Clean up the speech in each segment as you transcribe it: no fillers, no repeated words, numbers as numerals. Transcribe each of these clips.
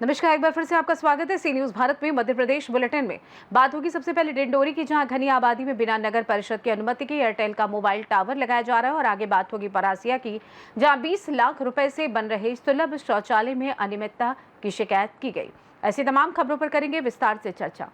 नमस्कार, एक बार फिर से आपका स्वागत है सी न्यूज भारत में। मध्य प्रदेश बुलेटिन में बात होगी सबसे पहले डिंडोरी की, जहां घनी आबादी में बिना नगर परिषद की अनुमति के एयरटेल का मोबाइल टावर लगाया जा रहा है। और आगे बात होगी परासिया की, जहां 20 लाख रुपए से बन रहे सुलभ शौचालय में अनियमितता की शिकायत की गई। ऐसी तमाम खबरों पर करेंगे विस्तार से चर्चा।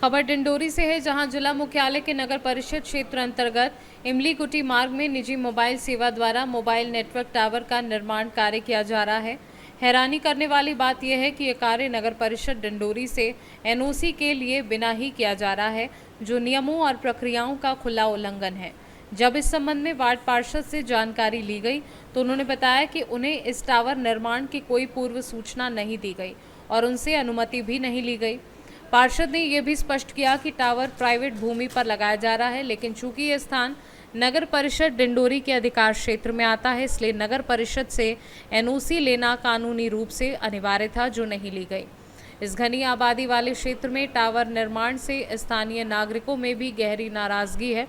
खबर डिंडोरी से है, जहां जिला मुख्यालय के नगर परिषद क्षेत्र अंतर्गत इमली कुटी मार्ग में निजी मोबाइल सेवा द्वारा मोबाइल नेटवर्क टावर का निर्माण कार्य किया जा रहा है। हैरानी करने वाली बात यह है कि यह कार्य नगर परिषद डिंडोरी से एनओसी के लिए बिना ही किया जा रहा है, जो नियमों और प्रक्रियाओं का खुला उल्लंघन है। जब इस संबंध में वार्ड पार्षद से जानकारी ली गई तो उन्होंने बताया कि उन्हें इस टावर निर्माण की कोई पूर्व सूचना नहीं दी गई और उनसे अनुमति भी नहीं ली गई। पार्षद ने यह भी स्पष्ट किया कि टावर प्राइवेट भूमि पर लगाया जा रहा है, लेकिन चूंकि यह स्थान नगर परिषद डिंडोरी के अधिकार क्षेत्र में आता है, इसलिए नगर परिषद से एनओसी लेना कानूनी रूप से अनिवार्य था, जो नहीं ली गई। इस घनी आबादी वाले क्षेत्र में टावर निर्माण से स्थानीय नागरिकों में भी गहरी नाराजगी है।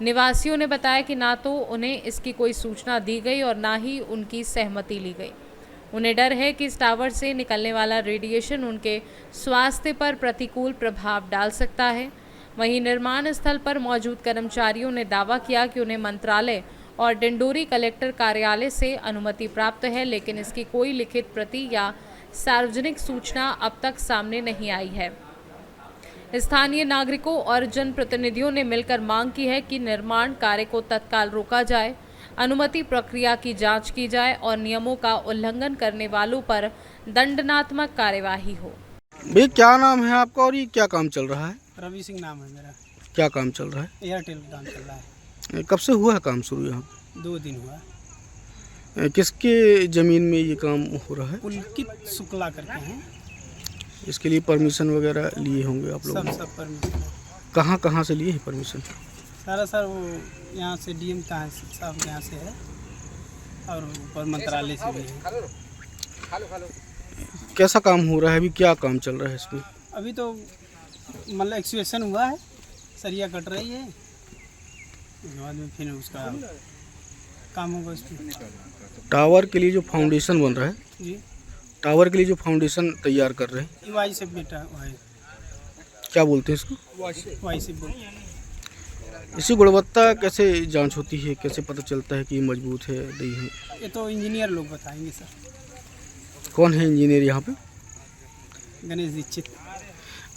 निवासियों ने बताया कि ना तो उन्हें इसकी कोई सूचना दी गई और ना ही उनकी सहमति ली गई। उन्हें डर है कि इस टावर से निकलने वाला रेडिएशन उनके स्वास्थ्य पर प्रतिकूल प्रभाव डाल सकता है। वहीं निर्माण स्थल पर मौजूद कर्मचारियों ने दावा किया कि उन्हें मंत्रालय और डिंडोरी कलेक्टर कार्यालय से अनुमति प्राप्त है, लेकिन इसकी कोई लिखित प्रति या सार्वजनिक सूचना अब तक सामने नहीं आई है। स्थानीय नागरिकों और जनप्रतिनिधियों ने मिलकर मांग की है कि निर्माण कार्य को तत्काल रोका जाए, अनुमति प्रक्रिया की जांच की जाए और नियमों का उल्लंघन करने वालों पर दंडात्मक कार्यवाही हो। भैया क्या नाम है आपका और ये क्या काम चल रहा है? रवि सिंह नाम है मेरा। क्या काम चल रहा है? एयरटेल का काम चल रहा है। कब से हुआ है काम शुरू यहाँ? 2 दिन हुआ। किसके जमीन में ये काम हो रहा है? पुलकित शुक्ला करके हैं। इसके लिए परमिशन वगैरह लिए होंगे आप लोग? सब परमिशन। कहाँ से लिए हैं परमिशन? सारा सर वो यहाँ से डीएम का है, साहब यहाँ से है और ऊपर मंत्रालय से भी है। कैसा काम हो रहा है अभी? क्या काम चल रहा है इसमें? अभी तो मतलब एक्सुएशन हुआ है, सरिया कट रही है, उसके बाद में फिर उसका काम होगा। इसमें टावर के लिए जो फाउंडेशन बन रहा है जी, टावर के लिए जो फाउंडेशन तैयार कर रहे हैं, वाई से बेटा है, क्या बोलते हैं इसको? वाई से बोल। इसकी गुणवत्ता कैसे जांच होती है? कैसे पता चलता है कि मजबूत है नहीं है? ये तो इंजीनियर लोग बताएंगे सर। कौन है इंजीनियर यहाँ पे? गणेश दीक्षित।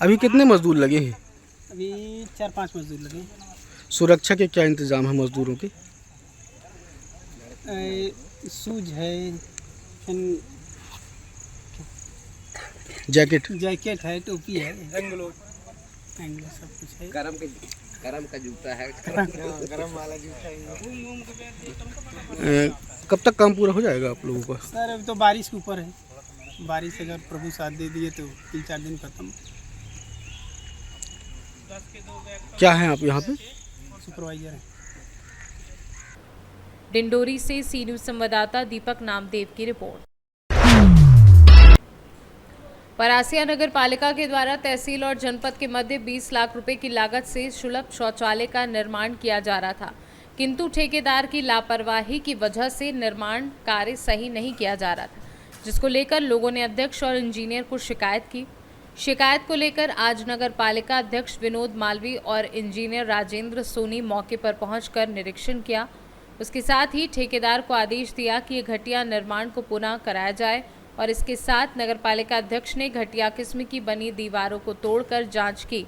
अभी कितने मजदूर लगे हैं? अभी 4-5 मजदूर लगे। सुरक्षा के क्या इंतजाम है मजदूरों के? शूज है, जैकेट है, टोपी है, एंगलो सब कुछ है। गरम का जूता है, गरम वाला जूता है। कब तक काम पूरा हो जाएगा आप लोगों का? सर अभी तो बारिश के ऊपर है, बारिश अगर प्रभु साथ दे दिए तो 3-4 दिन खत्म। क्या है आप यहाँ पे? सुपरवाइजर है। डिंडोरी से सी न्यूज संवाददाता दीपक नामदेव की रिपोर्ट। परासिया नगर पालिका के द्वारा तहसील और जनपद के मध्य 20 लाख रुपए की लागत से सुलभ शौचालय का निर्माण किया जा रहा था, किंतु ठेकेदार की लापरवाही की वजह से निर्माण कार्य सही नहीं किया जा रहा था, जिसको लेकर लोगों ने अध्यक्ष और इंजीनियर को शिकायत की। शिकायत को लेकर आज नगर पालिका अध्यक्ष विनोद मालवी और इंजीनियर राजेंद्र सोनी मौके पर पहुंचकर निरीक्षण किया। उसके साथ ही ठेकेदार को आदेश दिया कि ये घटिया निर्माण को पुनः कराया जाए और इसके साथ नगरपालिका अध्यक्ष ने घटिया किस्म की बनी दीवारों को तोड़कर जांच की।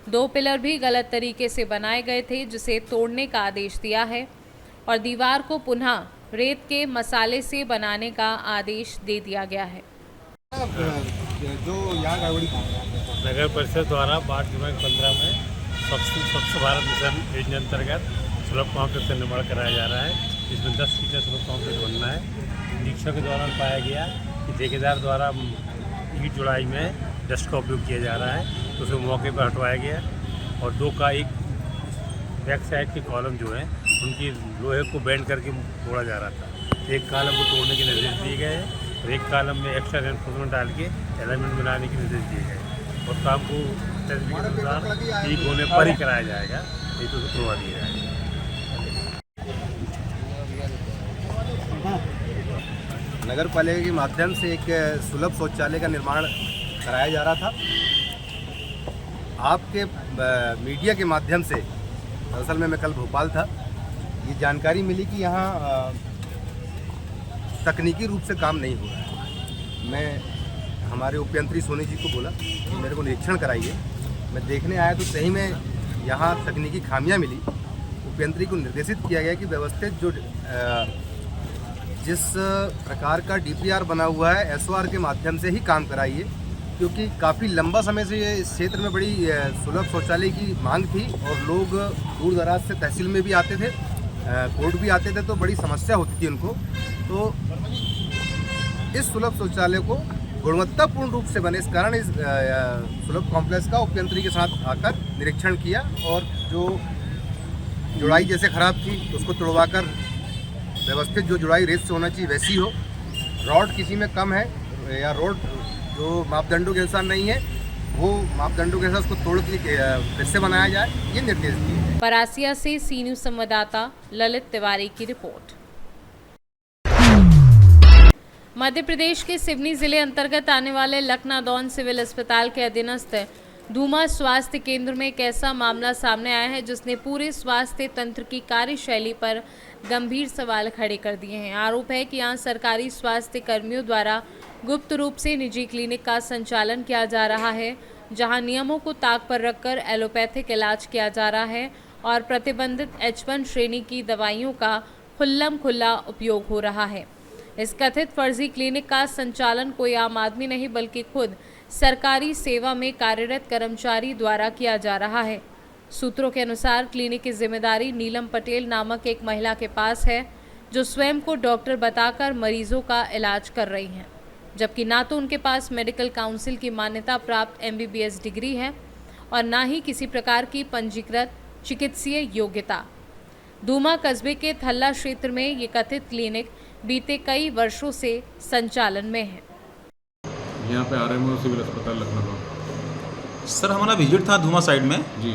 2 पिलर भी गलत तरीके से बनाए गए थे, जिसे तोड़ने का आदेश दिया है और दीवार को पुनः रेत के मसाले से बनाने का आदेश दे दिया गया है। नगर परिषद द्वारा वार्ड क्रमांक 15 में स्वच्छ भारत मिशन योजना अंतर्गत सुलभ कॉम्प्लेक्स का निर्माण कराया जा रहा है। इसमें 10 फीट का सुलभ कॉम्प्लेक्स बनना है। निरीक्षण के दौरान पाया गया कि ठेकेदार द्वारा ईंट जुड़ाई में डस्ट का उपयोग किया जा रहा है, तो उसे मौके पर हटवाया गया और 2 का एक बैक साइड के कॉलम जो है उनकी लोहे को बेंड करके तोड़ा जा रहा था। एक कॉलम को तोड़ने के निर्देश दिए गए हैं और एक कॉलम में एक्स्ट्रा रेनफोर्समेंट डाल के एलिमेंट बनाने के निर्देश दिए गए और काम को स्पेसिफिकेशन अनुसार ठीक होने पर ही कराया जाएगा, नहीं तो उसे तोड़वा दिया जाएगा। नगर पालिका के माध्यम से एक सुलभ शौचालय का निर्माण कराया जा रहा था। आपके मीडिया के माध्यम से, असल में मैं कल भोपाल था, ये जानकारी मिली कि यहाँ तकनीकी रूप से काम नहीं हो रहा है। मैं हमारे उपयंत्री सोनी जी को बोला कि मेरे को निरीक्षण कराइए। मैं देखने आया तो सही में यहाँ तकनीकी खामियां मिली। उपयंत्री को निर्देशित किया गया कि व्यवस्थित जो जिस प्रकार का DPR बना हुआ है SOR के माध्यम से ही काम कराइए, क्योंकि काफ़ी लंबा समय से ये इस क्षेत्र में बड़ी सुलभ शौचालय की मांग थी और लोग दूर दराज से तहसील में भी आते थे, कोर्ट भी आते थे, तो बड़ी समस्या होती थी उनको। तो इस सुलभ शौचालय को गुणवत्तापूर्ण रूप से बने, इस कारण इस सुलभ कॉम्प्लेक्स का उपयंत्री के साथ आकर निरीक्षण किया और जो जुड़ाई जैसे ख़राब थी उसको तुड़वाकर व्यवस्थित जो जुड़ाई रेत से होना चाहिए वैसी हो, रॉड किसी में कम है या रोड जो मापदंडों के अनुसार नहीं है वो मापदंडों के अनुसार उसको तोड़ के फिर से बनाया जाए, ये निर्देश दिए। परासिया से सी न्यूज़ संवाददाता ललित तिवारी की रिपोर्ट। मध्य प्रदेश के सिवनी जिले अंतर्गत आने वाले लखनादौन सिविल अस्पताल के अधीनस्थ धूमा स्वास्थ्य केंद्र में एक ऐसा मामला सामने आया है जिसने पूरे स्वास्थ्य तंत्र की कार्यशैली पर गंभीर सवाल खड़े कर दिए हैं। आरोप है कि यहाँ सरकारी स्वास्थ्य कर्मियों द्वारा गुप्त रूप से निजी क्लिनिक का संचालन किया जा रहा है, जहां नियमों को ताक पर रखकर एलोपैथिक इलाज किया जा रहा है और प्रतिबंधित H1 श्रेणी की दवाइयों का खुल्लम-खुल्ला उपयोग हो रहा है। इस कथित फर्जी क्लिनिक का संचालन कोई आम आदमी नहीं बल्कि खुद सरकारी सेवा में कार्यरत कर्मचारी द्वारा किया जा रहा है। सूत्रों के अनुसार क्लिनिक की जिम्मेदारी नीलम पटेल नामक एक महिला के पास है, जो स्वयं को डॉक्टर बताकर मरीजों का इलाज कर रही हैं, जबकि ना तो उनके पास मेडिकल काउंसिल की मान्यता प्राप्त MBBS डिग्री है और ना ही किसी प्रकार की पंजीकृत चिकित्सीय योग्यता। धूमा कस्बे के थल्ला क्षेत्र में ये कथित क्लिनिक बीते कई वर्षों से संचालन में है। यहाँ पे RMO सिविल अस्पताल लखनऊ। सर हमारा विजिट था धूमा साइड में जी।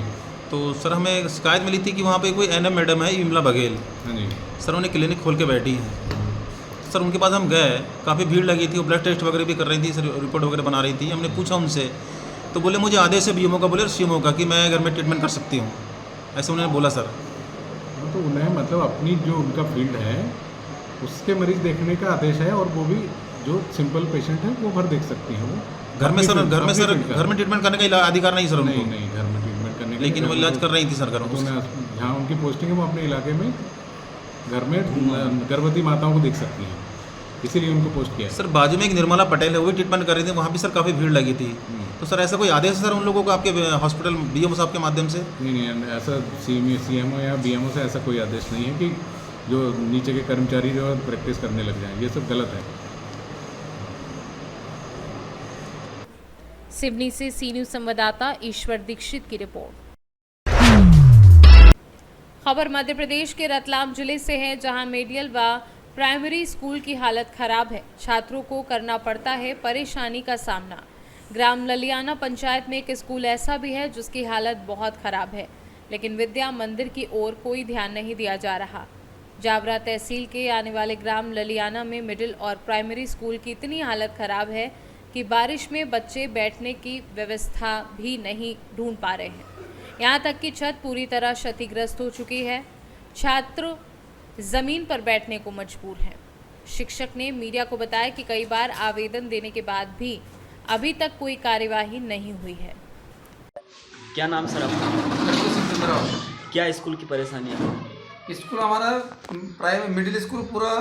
तो सर हमें शिकायत मिली थी कि वहाँ पे कोई NM मैडम है विमला बघेल, हाँ जी। सर उन्हें क्लिनिक खोल के बैठी हैं। सर उनके पास हम गए, काफ़ी भीड़ लगी थी, वो ब्लड टेस्ट वगैरह भी कर रही थी, सर रिपोर्ट वगैरह बना रही थी। हमने पूछा उनसे तो बोले मुझे आदेश है BMO का, बोले CMO का कि मैं घर में ट्रीटमेंट कर सकती हूँ, ऐसे उन्होंने बोला सर। तो उन्हें मतलब अपनी जो उनका फील्ड है उसके मरीज देखने का आदेश है और वो भी जो सिंपल पेशेंट है वो भर देख सकती हैं। वो घर में ट्रीटमेंट करने का अधिकार नहीं सर उनको। नहीं, घर में ट्रीटमेंट करने का, लेकिन वो इलाज कर रही थी सर घरों में। जहाँ उनकी पोस्टिंग है वो अपने इलाके में घर में गर्भवती माताओं को देख सकती हैं, इसीलिए उनको पोस्ट किया। सर बाजू में एक निर्मला पटेल है, वो भी ट्रीटमेंट कर रही थी, वहाँ भी सर काफ़ी भीड़ लगी थी। तो सर ऐसा कोई आदेश है सर उन लोगों को आपके हॉस्पिटल BMO साहब के माध्यम से? नहीं, ऐसा CMO या BMO से ऐसा कोई आदेश नहीं है कि जो नीचे के कर्मचारी जो प्रैक्टिस करने लग जाएं, ये सब गलत है। सिवनी से सी न्यूज़ संवाददाता ईश्वर दीक्षित की रिपोर्ट। खबर मध्य प्रदेश के रतलाम जिले से है, जहां मिडिल व प्राइमरी स्कूल की हालत खराब है। छात्रों को करना पड़ता है परेशानी का सामना। ग्राम ललियाना पंचायत में एक स्कूल ऐसा भी है जिसकी हालत बहुत खराब है, लेकिन विद्या मंदिर की ओर कोई ध्यान नहीं दिया जा रहा। जावरा तहसील के आने वाले ग्राम ललियाना में मिडिल और प्राइमरी स्कूल की इतनी हालत खराब है कि बारिश में बच्चे बैठने की व्यवस्था भी नहीं ढूंढ पा रहे हैं। यहाँ तक कि छत पूरी तरह क्षतिग्रस्त हो चुकी है। छात्र ज़मीन पर बैठने को मजबूर हैं। शिक्षक ने मीडिया को बताया कि कई बार आवेदन देने के बाद भी अभी तक कोई कार्यवाही नहीं हुई है। क्या नाम सर आपका? क्या स्कूल की परेशानी है? स्कूल हमारा प्राइमरी मिडिल स्कूल पूरा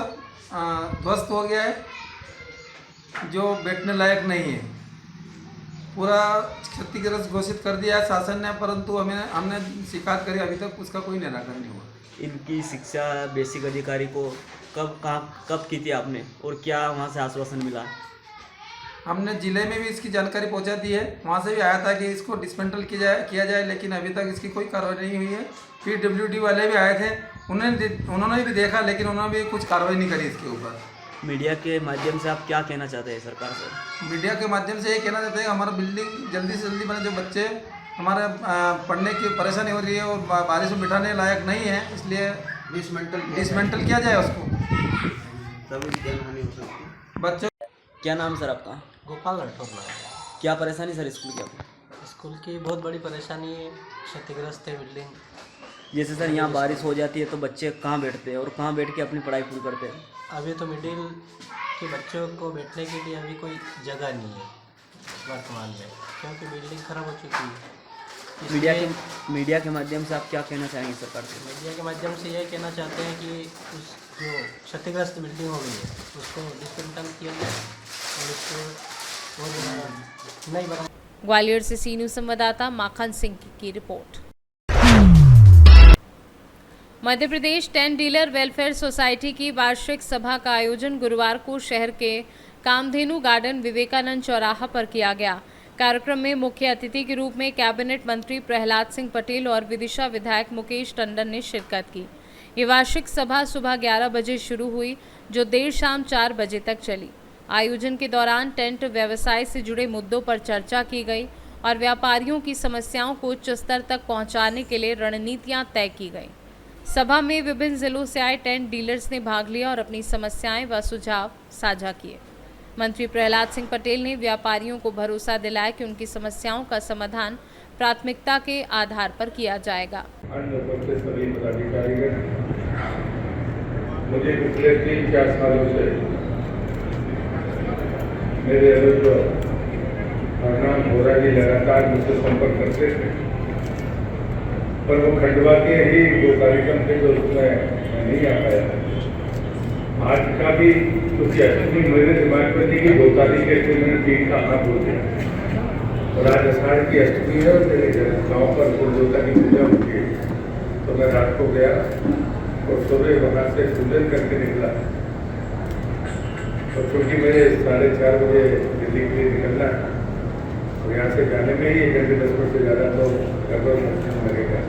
ध्वस्त हो गया है, जो बैठने लायक नहीं है। पूरा क्षतिग्रस्त घोषित कर दिया है शासन ने, परंतु हमने शिकायत करी, अभी तक उसका कोई निराकरण नहीं हुआ। इनकी शिक्षा बेसिक अधिकारी को कब की थी आपने और क्या वहाँ से आश्वासन मिला? हमने ज़िले में भी इसकी जानकारी पहुँचा दी है, वहाँ से भी आया था कि इसको डिसमेंटल किया जाए, लेकिन अभी तक इसकी कोई कार्रवाई नहीं हुई है। PWD वाले भी आए थे, उन्होंने भी देखा, लेकिन उन्होंने भी कुछ कार्रवाई नहीं करी इसके ऊपर। मीडिया के माध्यम से आप क्या कहना चाहते हैं सरकार से? मीडिया के माध्यम से ये कहना चाहते हैं हमारा बिल्डिंग जल्दी से जल्दी बने, जो बच्चे हमारे पढ़ने की परेशानी हो रही है और बारिश में बिठाने लायक नहीं है, इसलिए डिसमेंटल किया जाए उसको। तभी जनहानि हो सकती है। बच्चों क्या नाम सर आपका? गोपाल राठौर नाम है। क्या परेशानी सर स्कूल की आपको? स्कूल की बहुत बड़ी परेशानी है, क्षतिग्रस्त है बिल्डिंग। जैसे सर यहाँ बारिश हो जाती है तो बच्चे कहाँ बैठते हैं और कहाँ बैठ के अपनी पढ़ाई पूरी करते हैं? अभी तो मिडिल के बच्चों को बैठने के लिए अभी कोई जगह नहीं है वर्तमान में, क्योंकि बिल्डिंग खराब हो चुकी है। मीडिया के माध्यम से आप क्या कहना चाहेंगे सरकार से? मीडिया के माध्यम से यह कहना चाहते हैं कि उस जो क्षतिग्रस्त बिल्डिंग हो गई है उसको डिसमेंटल किया जाए और उसको और नहीं बना। ग्वालियर से सी न्यूज़ संवाददाता माखन सिंह की report. Madhya Pradesh tent dealer welfare society की वार्षिक सभा का आयोजन गुरुवार को शहर के कामधेनु गार्डन विवेकानंद चौराहा पर किया गया। कार्यक्रम में मुख्य अतिथि के रूप में कैबिनेट मंत्री प्रहलाद सिंह पटेल और विदिशा विधायक मुकेश टंडन ने शिरकत की। ये वार्षिक सभा सुबह 11 बजे शुरू हुई, जो देर शाम 4 बजे तक चली। आयोजन के दौरान टेंट व्यवसाय से जुड़े मुद्दों पर चर्चा की गई और व्यापारियों की समस्याओं को उच्च स्तर तक पहुंचाने के लिए रणनीतियां तय की गई। सभा में विभिन्न जिलों से आए टेंट डीलर्स ने भाग लिया और अपनी समस्याएं व सुझाव साझा किए। मंत्री प्रहलाद सिंह पटेल ने व्यापारियों को भरोसा दिलाया कि उनकी समस्याओं का समाधान प्राथमिकता के आधार पर किया जाएगा। सभी पदाधिकारीगण, मुझे पिछले 3-4 सालों से मेरे नाम हो रहा कि लगातार मुझसे संपर्क करते थे, पर वो खंडवा के ही 2 कार्यक्रम थे जो उसमें नहीं आ पाया। आज का भी कुछ ऐसी मेरे दिमाग में थी कि 2 तारीख के मैंने 3 का हाथ बोल दिया और आज आषाढ़ की अष्टमी है और मेरे गाँव पर कुलदेवता की पूजा होती है, तो मैं रात को गया और सुबह वहाँ से पूजन करके निकला। और क्योंकि मेरे 4:30 बजे दिल्ली के लिए निकलना और यहाँ से जाने में ही 1 घंटे 10 मिनट से ज़्यादा तो लगभग लगेगा।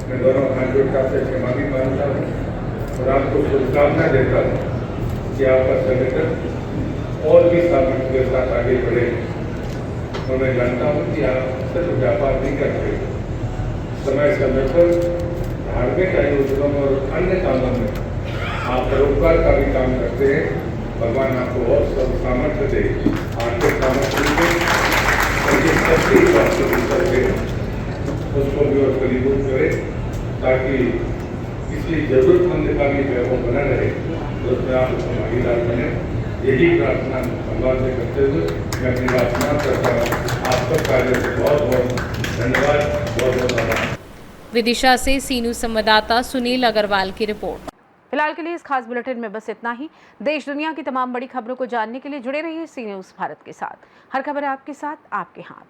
मैं दोनों हाथ जोड़कर आपसे क्षमा भी मांगता हूँ और आपको शुभकामना देता हूँ कि आपका संगठन और भी सामर्थ्य के साथ आगे बढ़े। और मैं जानता हूँ कि आप सिर्फ व्यापार नहीं करते, समय समय पर धार्मिक आयोजनों और अन्य कामों में आप परोपकार का भी काम करते हैं। भगवान आपको और सब सामर्थ्य दे, आर्थिक सामर्थ्य दे और जिस शक्ति को आपको भीतर दे उसको भी और फलीभूत करे, ताकि किसी जरूरतमंद का भी जो वो बना रहे तो उसमें आप भागीदार बने। यही प्रार्थना भगवान से करते हुए मैं अपनी बात समाप्त करता हूँ। आप सब कार्य से बहुत बहुत धन्यवाद, बहुत बहुत आभार। विदिशा से सी न्यूज़ संवाददाता सुनील अग्रवाल की रिपोर्ट। फिलहाल के लिए इस खास बुलेटिन में बस इतना ही। देश दुनिया की तमाम बड़ी खबरों को जानने के लिए जुड़े रहिए सी न्यूज़ भारत के साथ। हर खबर आपके साथ, आपके हाथ।